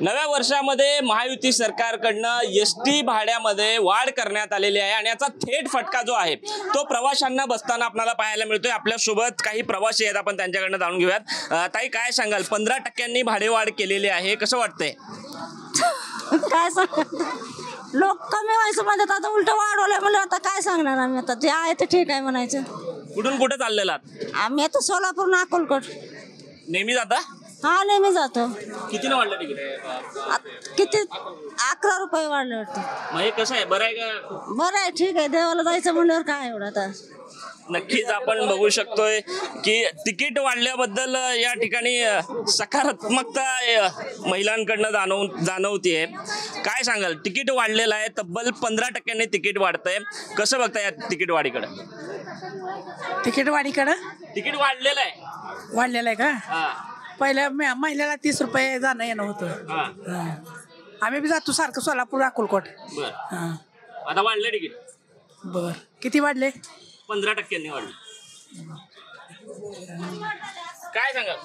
नव्या वर्षामध्ये महायुती सरकारकडनं एसटी भाड्यामध्ये वाढ करण्यात आलेली आहे आणि याचा थेट फटका जो आहे तो प्रवाशांना बसताना आपल्याला पाहायला मिळतोय। आपल्या सोबत काही प्रवासी आहेत, आपण त्यांच्याकडनं जाणून घेऊयात। ताई, काय सांगाल? 15% भाडेवाढ केलेली आहे, कसं वाटतंय? काय सांग, लोक कमी व्हायचं म्हणतात, आता उलट वाढवलंय म्हणजे आता काय सांगणार आम्ही? आता जे आहे ते ठीक आहे म्हणायचं। कुठून कुठे चाललेला? आम्ही आता सोलापूर अक्कलकोट नेहमी जाता? हा, नेहमी जातो। कितीने वाढलं तिकीट? किती 11 रुपये वाढले वाटते। मग हे कसं आहे, बरं आहे का? बरं आहे, ठीक आहे। देवाला जायचं म्हणल्यावर काय एवढं आता। नक्कीच आपण बघू शकतोय की तिकीट वाढल्याबद्दल या ठिकाणी सकारात्मकता महिलांकडनं जाणवतीये। काय सांगाल? तिकीट वाढलेलं आहे, तब्बल 15% तिकीट वाढतंय, कसं बघताय या तिकीट वाढीकडे? तिकीट तिकीट वाढलेलं आहे? वाढलेलं आहे का? हा पहिल्या महिन्याला 30 रुपये जाणं येणं होतं। हा, आम्ही बी जातो सारखं सोलापूर अक्कलकोट। बर। हा, आता वाढलं तिकीट? बर। किती वाढले? 15% वाढले। काय सांगाल?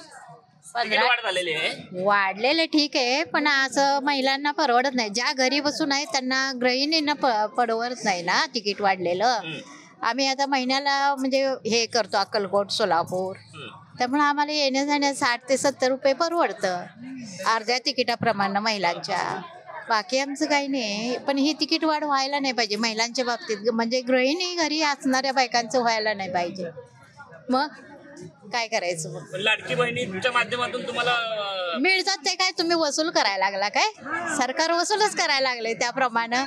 तिकीट वाढ झालेली आहे? वाढलेले ठीक आहे, पण असं महिलांना परवडत नाही। ज्या घरी बसून आहे त्यांना गृहिणींना परवडत नाही ना तिकीट वाढलेलं। आम्ही आता महिन्याला म्हणजे हे करतो अक्कलकोट सोलापूर, त्यामुळे आम्हाला येण्या जाण्यास 60 ते 70 रुपये परवडतं अर्ध्या तिकिटाप्रमाणे महिलांच्या। बाकी आमचं काही नाही, पण ही तिकीट वाढ व्हायला नाही पाहिजे महिलांच्या बाबतीत, म्हणजे गृहिणी घरी असणाऱ्या बायकांचं व्हायला नाही पाहिजे। मग काय करायचं? मग लाडकी बहिणीच्या माध्यमातून तुम्हाला मिळतात ते काय तुम्ही वसूल करायला लागला काय? सरकार वसूलच करायला लागले त्याप्रमाणे।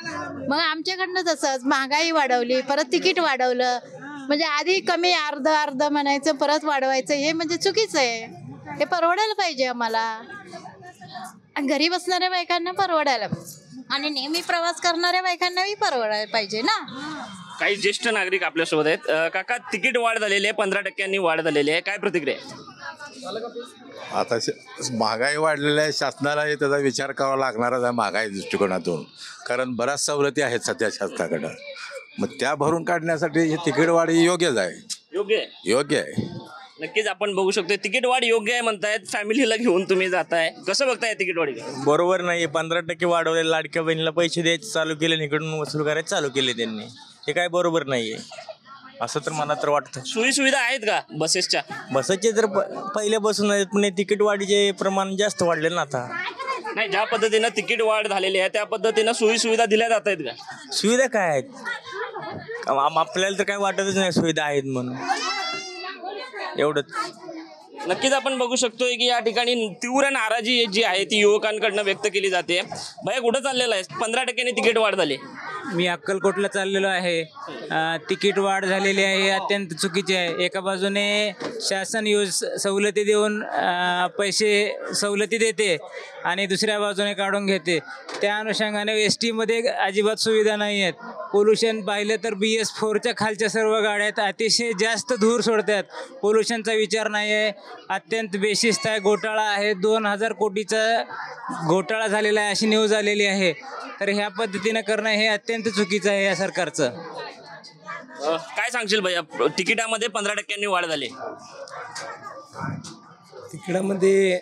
मग आमच्याकडनं तसंच महागाई वाढवली, परत तिकीट वाढवलं, म्हणजे आधी कमी अर्ध म्हणायचं, परत वाढवायचं, हे म्हणजे चुकीचं आहे। हे परवडायला पाहिजे आम्हाला, घरी बसणाऱ्या बायकांना परवडायला पाहिजे आणि नेहमी प्रवास करणाऱ्या बायकांनाही परवडायला पाहिजे ना। काही ज्येष्ठ नागरिक आपल्यासोबत आहेत। काका, तिकीट वाढ झालेली आहे, 15% वाढ झालेली आहे, काय प्रतिक्रिया? आता महागाई वाढलेली आहे, शासनाला त्याचा विचार करावा लागणारच आहे महागाई दृष्टिकोनातून, कारण बऱ्याच सवलती आहेत सध्या शासनाकडं। मग त्या भरून काढण्यासाठी ही तिकीट वाढ योग्यच आहे। योग्य आहे। नक्कीच आपण बघू शकतो तिकीट वाढ योग्य आहे म्हणतायत, फॅमिलीला घेऊन तुम्ही जाताय, कसं बघताय तिकीट वाढ? बरोबर नाही, 15% वाढवले, लाडक्या बहिणीला पैसे द्यायचे चालू केले, इकडून वसूल करायचे चालू केले त्यांनी, हे काय बरोबर नाहीये असं तर मला तर वाटतं। सोयी सुविधा आहेत का बसेसच्या? बसचे तर पहिले बसून आहेत, पण तिकीट वाढीचे प्रमाण जास्त वाढले ना आता। नाही, ज्या पद्धतीनं तिकीट वाढ झालेली आहे त्या पद्धतीनं सोयी सुविधा दिल्या जात आहेत का? सुविधा काय आहेत? आपल्याला तर काय वाटतच नाही सुविधा आहेत म्हणून, एवढंच। नक्कीच आपण बघू शकतोय की या ठिकाणी तीव्र नाराजी जी आहे ती युवकांकडनं व्यक्त केली जाते। भैया, कुठं चाललेलं आहे? 15% तिकीट वाढ झाली। मी अक्कलकोटला चाललेलो आहे। तिकीट वाढ झालेली आहे, हे अत्यंत चुकीचे आहे। एका बाजूने शासन सवलती देऊन पैसे सवलती देते आणि दुसऱ्या बाजूने काढून घेते। त्या अनुषंगाने एस टीमध्ये अजिबात सुविधा नाही आहेत। पोल्युशन पाहिलं तर BS4च्या खालच्या सर्व गाड्यात अतिशय जास्त धूर सोडतात, पोल्युशनचा विचार नाही आहे, अत्यंत बेशिस्त आहे, घोटाळा आहे, 2000 कोटीचा घोटाळा झालेला आहे अशी न्यूज आलेली आहे। तर ह्या पद्धतीनं करणं हे अत्यंत चुकीचं आहे या सरकारचं। काय सांगशील भैया, तिकिटामध्ये 15% वाढ झाली? तिकिटामध्ये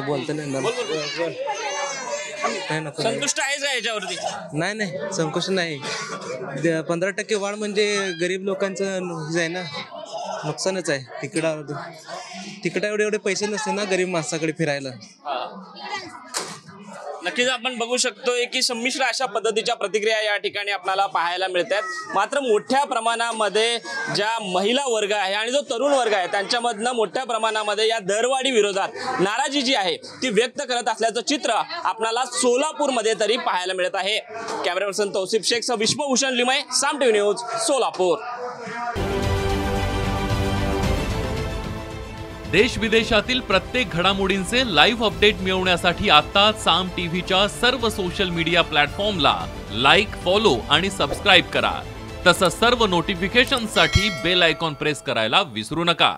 बोलता संतुष्ट आहेस का याच्यावरती? नाही, संतुष्ट नाही। 15% वाढ म्हणजे गरीब लोकांचं आहे ना, नुकसानच आहे। तिकिटा एवढे पैसे नसते ना गरीब माणसाकडे फिरायला। नक्कीच आपण बघू शकतोय की संमिश्र अशा पद्धतीच्या प्रतिक्रिया या ठिकाणी आपल्याला पाहायला मिळतात। मात्र मोठ्या प्रमाणामध्ये ज्या महिला वर्ग आहे आणि जो तरुण वर्ग आहे त्यांच्यामधनं मोठ्या प्रमाणामध्ये या दरवाढी विरोधात नाराजी जी आहे ती व्यक्त करत असल्याचं चित्र आपल्याला सोलापूरमध्ये तरी पाहायला मिळत आहे। कॅमेरा पर्सन तौसिफ शेख, विश्वभूषण लिमय, साम टीव्ही न्यूज, सोलापूर। देश विदेशातील प्रत्येक घडामोडींचे लाईव्ह अपडेट मिळवण्यासाठी आता साम टीव्हीच्या सर्व सोशल मीडिया प्लॅटफॉर्मला लाईक, फॉलो आणि सबस्क्राईब करा। तसंच सर्व नोटिफिकेशनसाठी बेल आयकॉन प्रेस करायला विसरू नका।